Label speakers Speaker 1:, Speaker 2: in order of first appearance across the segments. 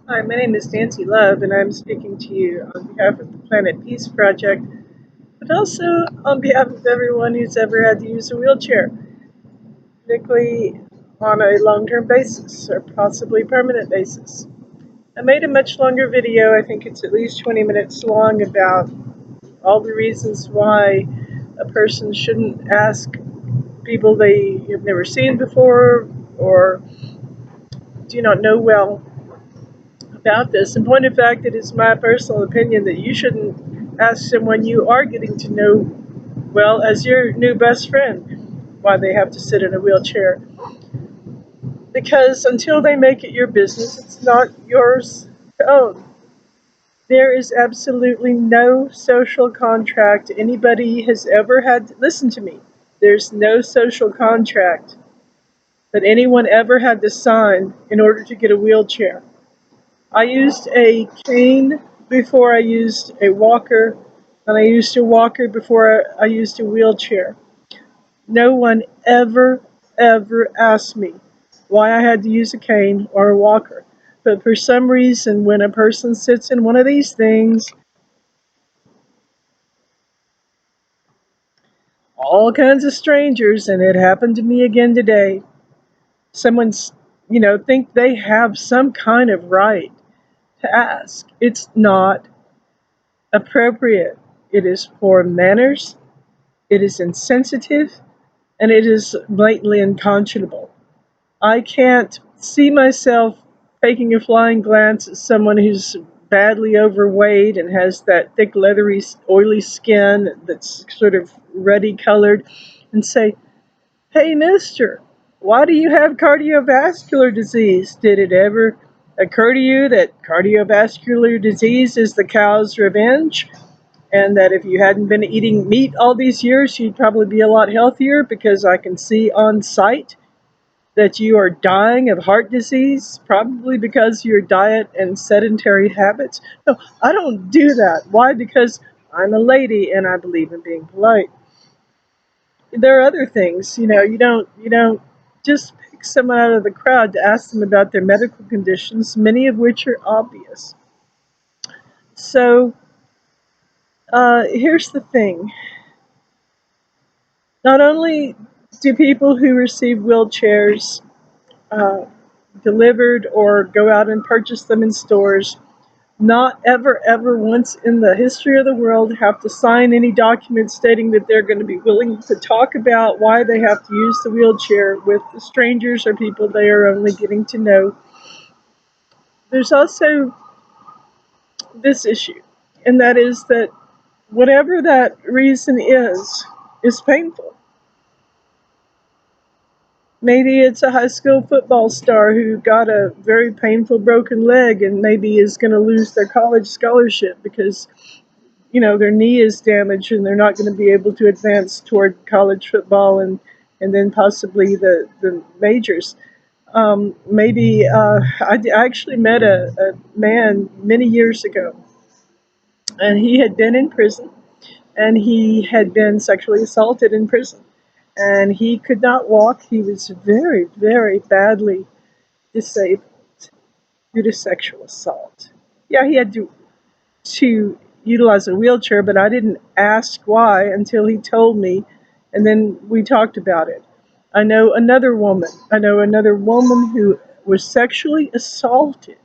Speaker 1: Hi, my name is Nancy Love, and I'm speaking to you on behalf of the Planet Peace Project, but also on behalf of everyone who's ever had to use a wheelchair, particularly on a long term basis or possibly permanent basis. I made a much longer video, I think it's at least 20 minutes long, about all the reasons why a person shouldn't ask people they have never seen before or do not know well about this. In point of fact, it is my personal opinion that you shouldn't ask someone you are getting to know well as your new best friend why they have to sit in a wheelchair. Because until they make it your business, it's not yours to own. There is absolutely no social contract anybody has ever had. Listen to me. There's no social contract that anyone ever had to sign in order to get a wheelchair. I used a cane before I used a walker, and I used a walker before I used a wheelchair. No one ever asked me why I had to use a cane or a walker. But for some reason, when a person sits in one of these things, all kinds of strangers, and it happened to me again today, someone's, think they have some kind of right to ask. It's not appropriate. It is poor manners. It is insensitive, and it is blatantly unconscionable. I can't see myself taking a flying glance at someone who's badly overweight and has that thick, leathery, oily skin that's sort of ruddy colored and say, "Hey, mister, why do you have cardiovascular disease? Did it ever occur to you that cardiovascular disease is the cow's revenge? And that if you hadn't been eating meat all these years, you'd probably be a lot healthier because I can see on sight that you are dying of heart disease, probably because of your diet and sedentary habits." No, I don't do that. Why? Because I'm a lady and I believe in being polite. There are other things, you don't just pick someone out of the crowd to ask them about their medical conditions, many of which are obvious. So here's the thing. Not only do people who receive wheelchairs uh, delivered or go out and purchase them in stores not ever once in the history of the world have to sign any document stating that they're going to be willing to talk about why they have to use the wheelchair with strangers or people they are only getting to know. There's also this issue, and that is that whatever that reason is painful. Maybe it's a high school football star who got a very painful broken leg and maybe is going to lose their college scholarship because their knee is damaged and they're not going to be able to advance toward college football and then possibly the majors. Maybe I actually met a man many years ago, and he had been in prison, and he had been sexually assaulted in prison, and he could not walk. He was very badly disabled due to sexual assault. Yeah, he had to utilize a wheelchair, but I didn't ask why until he told me, and then we talked about it. I know another woman. I know another woman who was sexually assaulted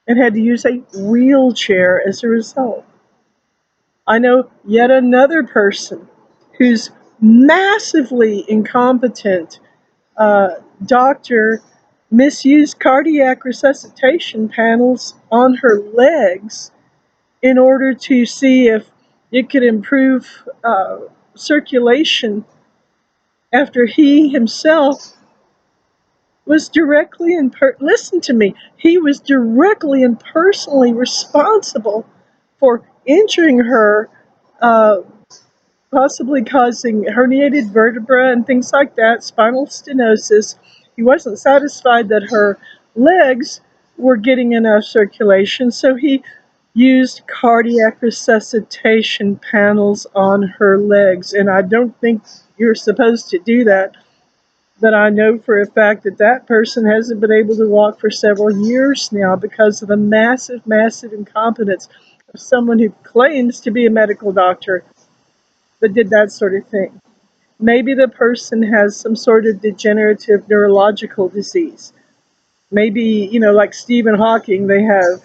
Speaker 1: and had to use a wheelchair as a result. I know yet another person whose massively incompetent doctor misused cardiac resuscitation panels on her legs in order to see if it could improve circulation after he himself was directly and listen to me, he was directly and personally responsible for injuring her, uh, possibly causing herniated vertebra and things like that, spinal stenosis. He wasn't satisfied that her legs were getting enough circulation, so he used cardiac resuscitation panels on her legs. And I don't think you're supposed to do that But I know for a fact that that person hasn't been able to walk for several years now because of the massive, massive incompetence of someone who claims to be a medical doctor but did that sort of thing. Maybe the person has some sort of degenerative neurological disease. Maybe, like Stephen Hawking, they have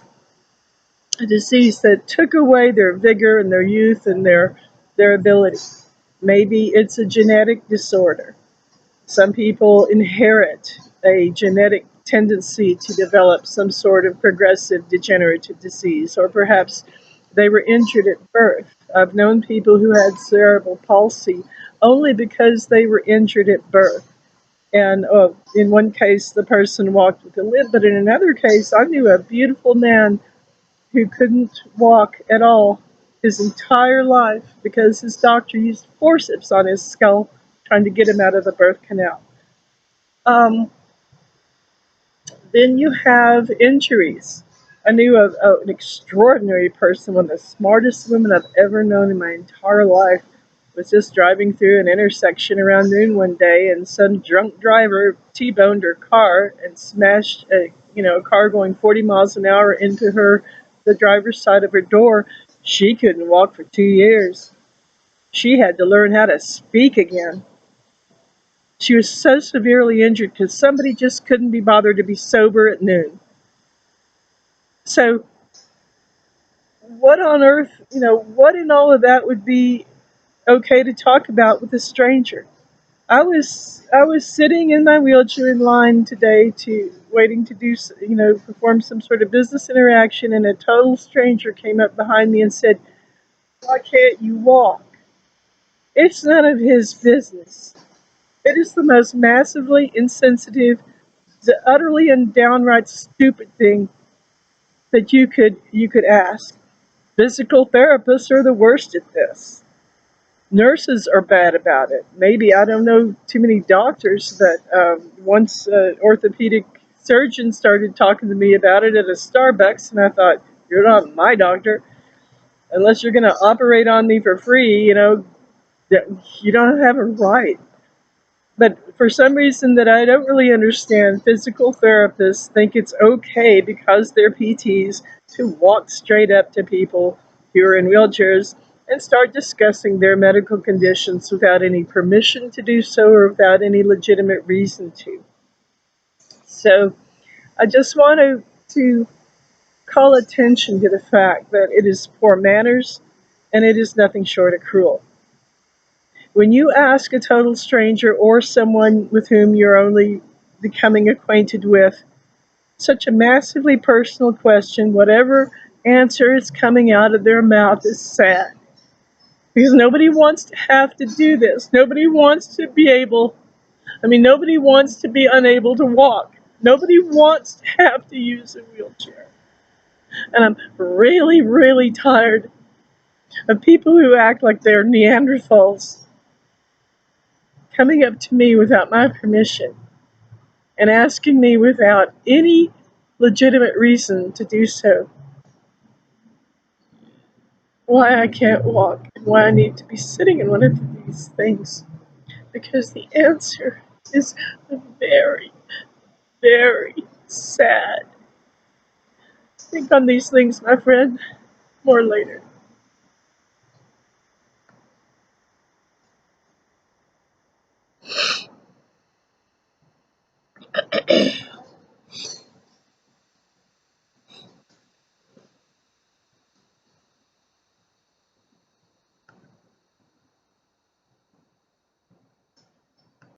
Speaker 1: a disease that took away their vigor and their youth and their ability. Maybe it's a genetic disorder. Some people inherit a genetic tendency to develop some sort of progressive degenerative disease, or perhaps they were injured at birth. I've known people who had cerebral palsy only because they were injured at birth. And in one case, the person walked with a limp, but in another case, I knew a beautiful man who couldn't walk at all his entire life because his doctor used forceps on his skull trying to get him out of the birth canal. Um, then you have injuries. I knew an extraordinary person, one of the smartest women I've ever known in my entire life, was just driving through an intersection around noon one day, and some drunk driver T-boned her car and smashed a car going 40 miles an hour into the driver's side of her door. She couldn't walk for 2 years. She had to learn how to speak again. She was so severely injured because somebody just couldn't be bothered to be sober at noon. So, what on earth, what in all of that would be okay to talk about with a stranger? I was sitting in my wheelchair in line today to waiting to do perform some sort of business interaction, and a total stranger came up behind me and said, "Why can't you walk?" It's none of his business. It is the most massively insensitive, the utterly and downright stupid thing that you could ask. Physical therapists are the worst at this. Nurses are bad about it. Maybe I don't know too many doctors, but once an orthopedic surgeon started talking to me about it at a Starbucks, and I thought, "You're not my doctor unless you're going to operate on me for free. You don't have a right." But for some reason that I don't really understand, physical therapists think it's okay because they're PTs to walk straight up to people who are in wheelchairs and start discussing their medical conditions without any permission to do so or without any legitimate reason to. So I just wanted to call attention to the fact that it is poor manners and it is nothing short of cruel. When you ask a total stranger or someone with whom you're only becoming acquainted with such a massively personal question, whatever answer is coming out of their mouth is sad. Because nobody wants to have to do this. Nobody wants to be nobody wants to be unable to walk. Nobody wants to have to use a wheelchair. And I'm really, really tired of people who act like they're Neanderthals coming up to me without my permission and asking me without any legitimate reason to do so why I can't walk and why I need to be sitting in one of these things. Because the answer is very, very sad. Think on these things, my friend. More later.